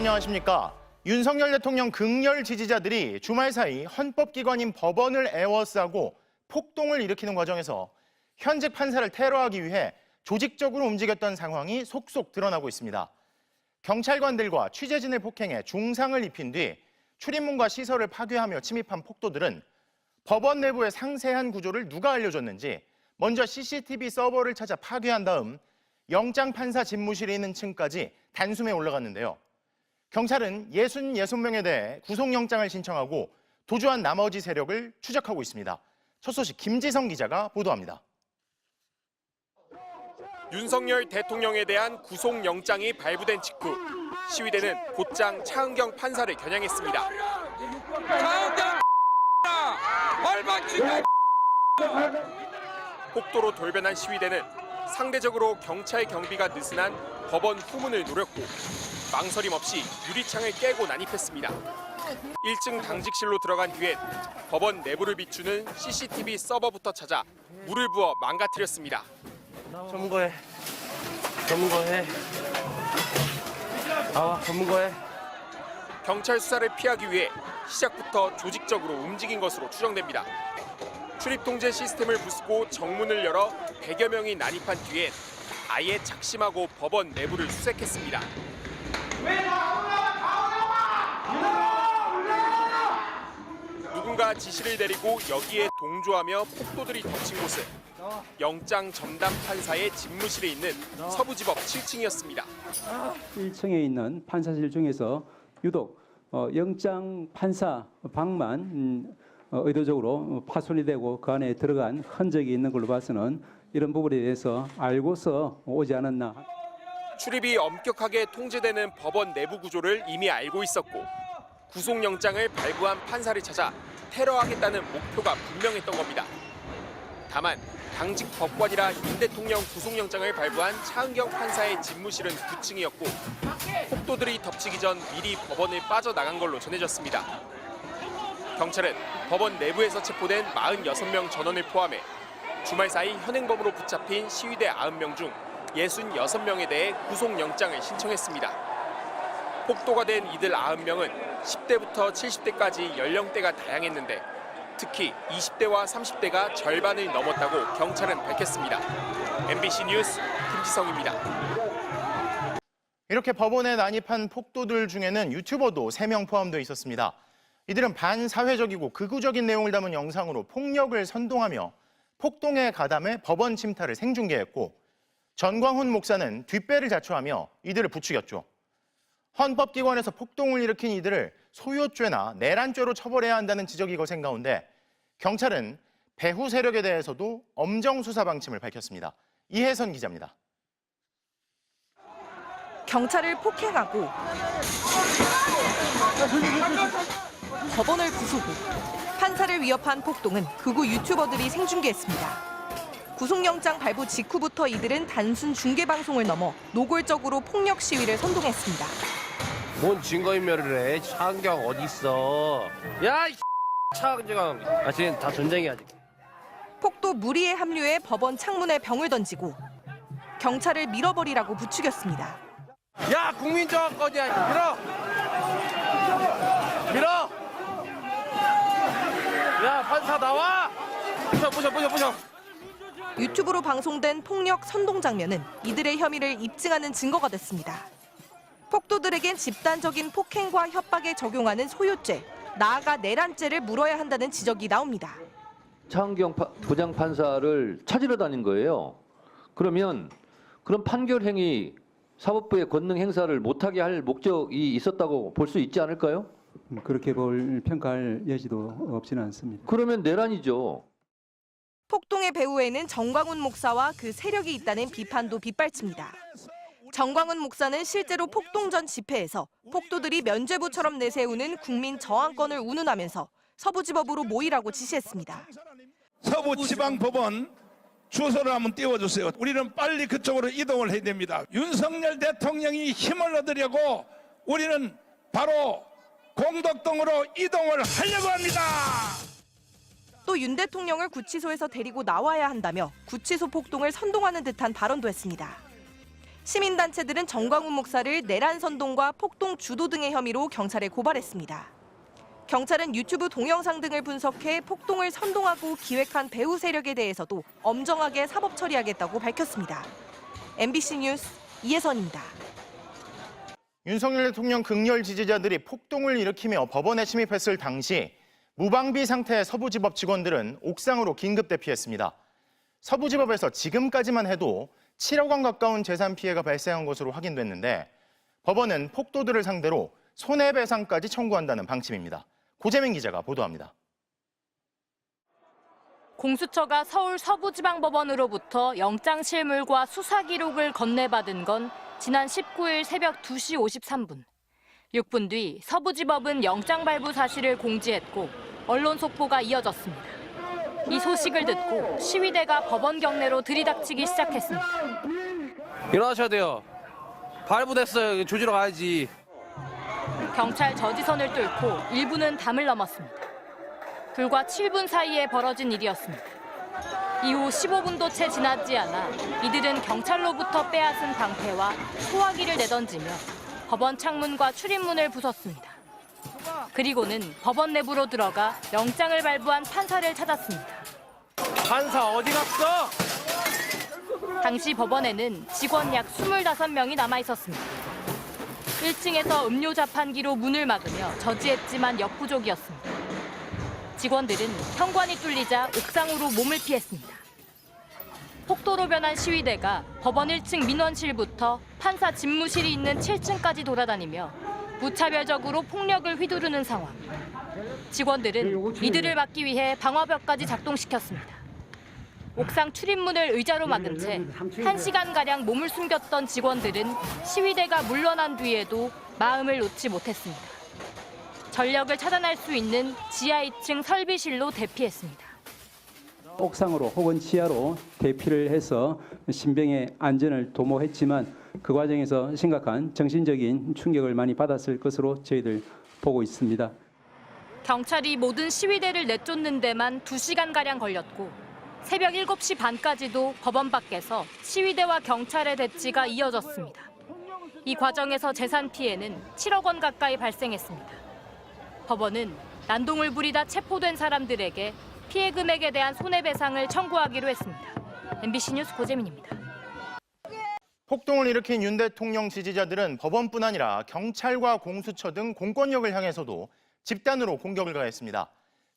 안녕하십니까. 윤석열 대통령 극렬 지지자들이 주말 사이 헌법기관인 법원을 에워싸고 폭동을 일으키는 과정에서 현직 판사를 테러하기 위해 조직적으로 움직였던 상황이 속속 드러나고 있습니다. 경찰관들과 취재진을 폭행해 중상을 입힌 뒤 출입문과 시설을 파괴하며 침입한 폭도들은 법원 내부의 상세한 구조를 누가 알려줬는지 먼저 CCTV 서버를 찾아 파괴한 다음 영장 판사 집무실에 있는 층까지 단숨에 올라갔는데요. 경찰은 66명에 대해 구속영장을 신청하고 도주한 나머지 세력을 추적하고 있습니다. 첫 소식 김지성 기자가 보도합니다. 윤석열 대통령에 대한 구속영장이 발부된 직후 시위대는 곧장 차은경 판사를 겨냥했습니다. 차은경 얼마나 폭도로 돌변한 시위대는 상대적으로 경찰 경비가 느슨한 법원 후문을 노렸고 망설임 없이 유리창을 깨고 난입했습니다. 1층 당직실로 들어간 뒤엔 법원 내부를 비추는 CCTV 서버부터 찾아 물을 부어 망가뜨렸습니다. 전문거해. 전문거해. 경찰 수사를 피하기 위해 시작부터 조직적으로 움직인 것으로 추정됩니다. 출입 통제 시스템을 부수고 정문을 열어 100여 명이 난입한 뒤엔 아예 작심하고 법원 내부를 수색했습니다. 누군가 지시를 내리고 여기에 동조하며 폭도들이 덮친 곳은 영장 전담 판사의 집무실에 있는 서부지법 7층이었습니다. 1층에 있는 판사실 중에서 유독 영장 판사 방만 의도적으로 파손이 되고 그 안에 들어간 흔적이 있는 걸로 봐서는 이런 부분에 대해서 알고서 오지 않았나. 출입이 엄격하게 통제되는 법원 내부 구조를 이미 알고 있었고 구속영장을 발부한 판사를 찾아 테러하겠다는 목표가 분명했던 겁니다. 다만 당직 법관이라 윤 대통령 구속영장을 발부한 차은경 판사의 집무실은 9층이었고 폭도들이 덮치기 전 미리 법원을 빠져나간 걸로 전해졌습니다. 경찰은 법원 내부에서 체포된 46명 전원을 포함해 주말 사이 현행범으로 붙잡힌 시위대 90명 중 66명에 대해 구속영장을 신청했습니다. 폭도가 된 이들 90명은 10대부터 70대까지 연령대가 다양했는데 특히 20대와 30대가 절반을 넘었다고 경찰은 밝혔습니다. MBC 뉴스 김지성입니다. 이렇게 법원에 난입한 폭도들 중에는 유튜버도 3명 포함되어 있었습니다. 이들은 반사회적이고 극우적인 내용을 담은 영상으로 폭력을 선동하며 폭동에 가담해 법원 침탈을 생중계했고 전광훈 목사는 뒷배를 자초하며 이들을 부추겼죠. 헌법기관에서 폭동을 일으킨 이들을 소요죄나 내란죄로 처벌해야 한다는 지적이 거센 가운데 경찰은 배후 세력에 대해서도 엄정 수사 방침을 밝혔습니다. 이혜선 기자입니다. 경찰을 폭행하고 법원을 부수고 판사를 위협한 폭동은 극우 유튜버들이 생중계했습니다. 구속영장 발부 직후부터 이들은 단순 중계방송을 넘어 노골적으로 폭력 시위를 선동했습니다. 뭔 증거인멸을 해? 차은경 어디 있어? 야, 이 차은경. 지금 다 전쟁이야. 폭도 무리에 합류해 법원 창문에 병을 던지고 경찰을 밀어버리라고 부추겼습니다. 야, 국민정권이야. 밀어. 야, 판사 나와. 부셔. 유튜브로 방송된 폭력 선동 장면은 이들의 혐의를 입증하는 증거가 됐습니다. 폭도들에겐 집단적인 폭행과 협박에 적용하는 소요죄, 나아가 내란죄를 물어야 한다는 지적이 나옵니다. 차은경 부장판사를 찾으러 다닌 거예요. 그러면 그런 판결 행위, 사법부의 권능 행사를 못하게 할 목적이 있었다고 볼 수 있지 않을까요? 그렇게 평가할 여지도 없지는 않습니다. 그러면 내란이죠. 폭동의 배후에는 정광훈 목사와 그 세력이 있다는 비판도 빗발칩니다. 정광훈 목사는 실제로 폭동 전 집회에서 폭도들이 면죄부처럼 내세우는 국민 저항권을 운운하면서 서부지법으로 모이라고 지시했습니다. 서부지방법원 주소를 한번 띄워주세요. 우리는 빨리 그쪽으로 이동을 해야 됩니다. 윤석열 대통령이 힘을 얻으려고 우리는 바로 공덕동으로 이동을 하려고 합니다. 또 윤 대통령을 구치소에서 데리고 나와야 한다며 구치소 폭동을 선동하는 듯한 발언도 했습니다. 시민단체들은 정광훈 목사를 내란 선동과 폭동 주도 등의 혐의로 경찰에 고발했습니다. 경찰은 유튜브 동영상 등을 분석해 폭동을 선동하고 기획한 배후 세력에 대해서도 엄정하게 사법 처리하겠다고 밝혔습니다. MBC 뉴스 이혜선입니다. 윤석열 대통령 극렬 지지자들이 폭동을 일으키며 법원에 침입했을 당시 무방비 상태의 서부지법 직원들은 옥상으로 긴급 대피했습니다. 서부지법에서 지금까지만 해도 7억 원 가까운 재산 피해가 발생한 것으로 확인됐는데 법원은 폭도들을 상대로 손해배상까지 청구한다는 방침입니다. 고재민 기자가 보도합니다. 공수처가 서울 서부지방법원으로부터 영장실물과 수사 기록을 건네받은 건 지난 19일 새벽 2시 53분. 6분 뒤 서부지법은 영장 발부 사실을 공지했고 언론 속보가 이어졌습니다. 이 소식을 듣고 시위대가 법원 경내로 들이닥치기 시작했습니다. 일어나셔야 돼요. 발부됐어요. 조지러 가야지. 경찰 저지선을 뚫고 일부는 담을 넘었습니다. 불과 7분 사이에 벌어진 일이었습니다. 이후 15분도 채 지나지 않아 이들은 경찰로부터 빼앗은 방패와 소화기를 내던지며 법원 창문과 출입문을 부쉈습니다. 그리고는 법원 내부로 들어가 영장을 발부한 판사를 찾았습니다. 판사 어디 갔어? 당시 법원에는 직원 약 25명이 남아 있었습니다. 1층에서 음료 자판기로 문을 막으며 저지했지만 역부족이었습니다. 직원들은 현관이 뚫리자 옥상으로 몸을 피했습니다. 폭도로 변한 시위대가 법원 1층 민원실부터 판사 집무실이 있는 7층까지 돌아다니며 무차별적으로 폭력을 휘두르는 상황. 직원들은 이들을 막기 위해 방화벽까지 작동시켰습니다. 옥상 출입문을 의자로 막은 채 1시간가량 몸을 숨겼던 직원들은 시위대가 물러난 뒤에도 마음을 놓지 못했습니다. 전력을 차단할 수 있는 지하 2층 설비실로 대피했습니다. 옥상으로 혹은 지하로 대피를 해서 신병의 안전을 도모했지만 그 과정에서 심각한 정신적인 충격을 많이 받았을 것으로 저희들 보고 있습니다. 경찰이 모든 시위대를 내쫓는 데만 2시간가량 걸렸고 새벽 7시 반까지도 법원 밖에서 시위대와 경찰의 대치가 이어졌습니다. 이 과정에서 재산 피해는 7억 원 가까이 발생했습니다. 법원은 난동을 부리다 체포된 사람들에게 피해 금액에 대한 손해배상을 청구하기로 했습니다. MBC 뉴스 고재민입니다. 폭동을 일으킨 윤 대통령 지지자들은 법원뿐 아니라 경찰과 공수처 등 공권력을 향해서도 집단으로 공격을 가했습니다.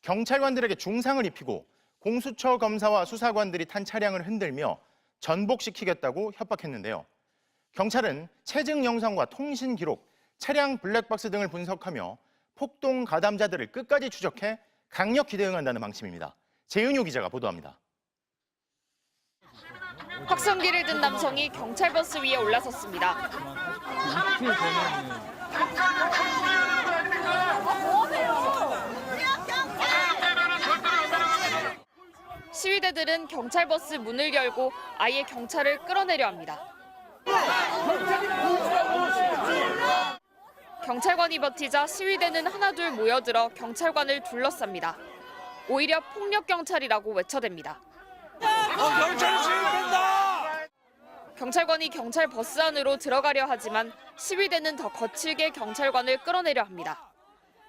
경찰관들에게 중상을 입히고 공수처 검사와 수사관들이 탄 차량을 흔들며 전복시키겠다고 협박했는데요. 경찰은 체증 영상과 통신 기록, 차량 블랙박스 등을 분석하며 폭동 가담자들을 끝까지 추적해 강력히 대응한다는 방침입니다. 재은유 기자가 보도합니다. 확성기를 든 남성이 경찰버스 위에 올라섰습니다. 시위대들은 경찰버스 문을 열고 아예 경찰을 끌어내려 합니다. 경찰관이 버티자 시위대는 하나둘 모여들어 경찰관을 둘러쌉니다. 오히려 폭력경찰이라고 외쳐댑니다. 경찰관이 경찰 버스 안으로 들어가려 하지만 시위대는 더 거칠게 경찰관을 끌어내려 합니다.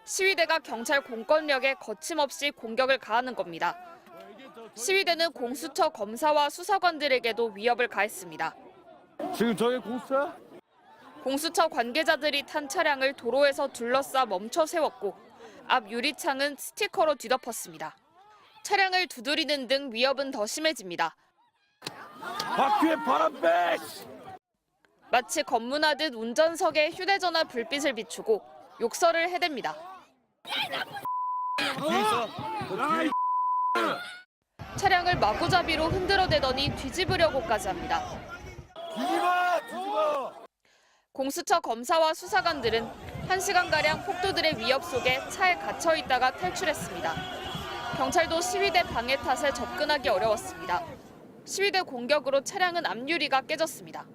시위대가 경찰 공권력에 거침없이 공격을 가하는 겁니다. 시위대는 공수처 검사와 수사관들에게도 위협을 가했습니다. 지금 저게 공수처야? 공수처 관계자들이 탄 차량을 도로에서 둘러싸 멈춰 세웠고 앞 유리창은 스티커로 뒤덮었습니다. 차량을 두드리는 등 위협은 더 심해집니다. 바퀴에 바람 빼! 마치 검문하듯 운전석에 휴대전화 불빛을 비추고 욕설을 해댑니다. 차량을 마구잡이로 흔들어대더니 뒤집으려고까지 합니다. 뒤집어! 공수처 검사와 수사관들은 1시간가량 폭도들의 위협 속에 차에 갇혀 있다가 탈출했습니다. 경찰도 시위대 방해 탓에 접근하기 어려웠습니다. 시위대 공격으로 차량은 앞유리가 깨졌습니다.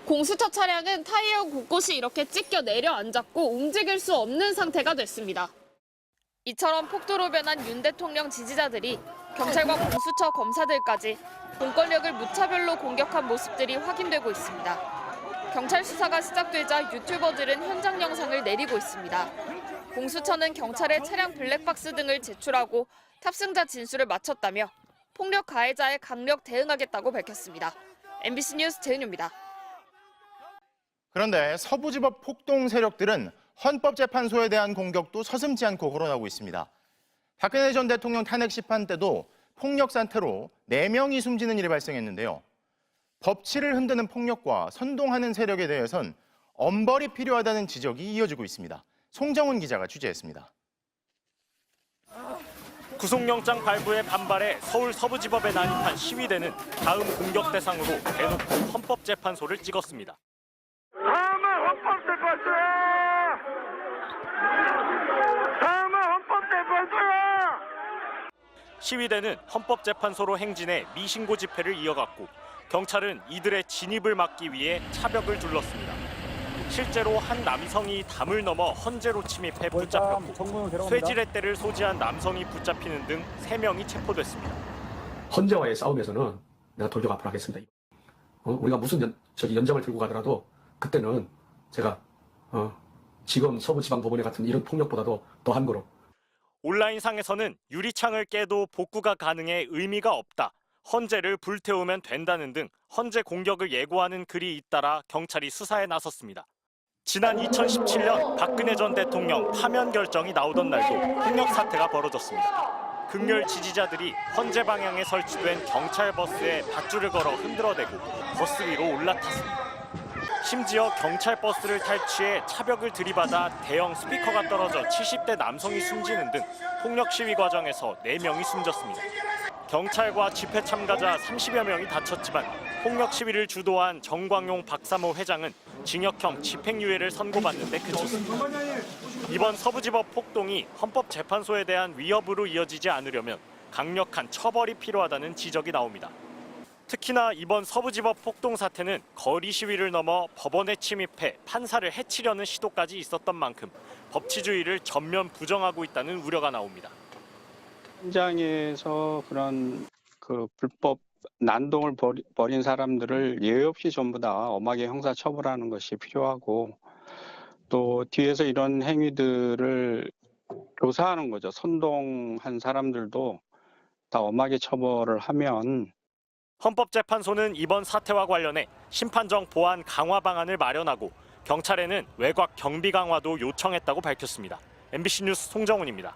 공수처 차량은 타이어 곳곳이 이렇게 찢겨 내려앉았고 움직일 수 없는 상태가 됐습니다. 이처럼 폭도로 변한 윤 대통령 지지자들이 경찰과 공수처 검사들까지 공권력을 무차별로 공격한 모습들이 확인되고 있습니다. 경찰 수사가 시작되자 유튜버들은 현장 영상을 내리고 있습니다. 공수처는 경찰에 차량 블랙박스 등을 제출하고 탑승자 진술을 마쳤다며 폭력 가해자에 강력 대응하겠다고 밝혔습니다. MBC 뉴스 재은유입니다. 그런데 서부지법 폭동 세력들은 헌법재판소에 대한 공격도 서슴지 않고 거론하고 있습니다. 박근혜 전 대통령 탄핵 심판 때도 폭력 상태로 4명이 숨지는 일이 발생했는데요. 법치를 흔드는 폭력과 선동하는 세력에 대해선 엄벌이 필요하다는 지적이 이어지고 있습니다. 송정훈 기자가 취재했습니다. 구속영장 발부에 반발해 서울 서부지법에 난입한 시위대는 다음 공격 대상으로 대놓고 헌법재판소를 찍었습니다. 다음은 헌법재판소야! 다음은 헌법재판소야! 시위대는 헌법재판소로 행진해 미신고 집회를 이어갔고 경찰은 이들의 진입을 막기 위해 차벽을 둘렀습니다. 실제로 한 남성이 담을 넘어 헌재로 침입해 붙잡혔고 쇠지렛대를 소지한 남성이 붙잡히는 등 3명이 체포됐습니다. 헌재와의 싸움에서는 내가 돌격 앞으로 하겠습니다. 우리가 무슨 연장을 들고 가더라도 그때는 제가 지금 서부지방법원에 같은 이런 폭력보다도 더 함부로. 온라인상에서는 유리창을 깨도 복구가 가능해 의미가 없다. 헌재를 불태우면 된다는 등 헌재 공격을 예고하는 글이 잇따라 경찰이 수사에 나섰습니다. 지난 2017년 박근혜 전 대통령 파면 결정이 나오던 날도 폭력 사태가 벌어졌습니다. 극렬 지지자들이 헌재 방향에 설치된 경찰 버스에 밧줄을 걸어 흔들어대고 버스 위로 올라탔습니다. 심지어 경찰 버스를 탈취해 차벽을 들이받아 대형 스피커가 떨어져 70대 남성이 숨지는 등 폭력 시위 과정에서 4명이 숨졌습니다. 경찰과 집회 참가자 30여 명이 다쳤지만 폭력 시위를 주도한 정광용 박사모 회장은 징역형 집행유예를 선고받는 데 그쳤습니다. 이번 서부지법 폭동이 헌법재판소에 대한 위협으로 이어지지 않으려면 강력한 처벌이 필요하다는 지적이 나옵니다. 특히나 이번 서부지법 폭동 사태는 거리 시위를 넘어 법원에 침입해 판사를 해치려는 시도까지 있었던 만큼 법치주의를 전면 부정하고 있다는 우려가 나옵니다. 현장에서 그런 불법 난동을 벌인 사람들을 예외 없이 전부 다 엄하게 형사 처벌하는 것이 필요하고 또 뒤에서 이런 행위들을 교사하는 거죠. 선동한 사람들도 다 엄하게 처벌을 하면 헌법재판소는 이번 사태와 관련해 심판정 보안 강화 방안을 마련하고 경찰에는 외곽 경비 강화도 요청했다고 밝혔습니다. MBC 뉴스 송정훈입니다.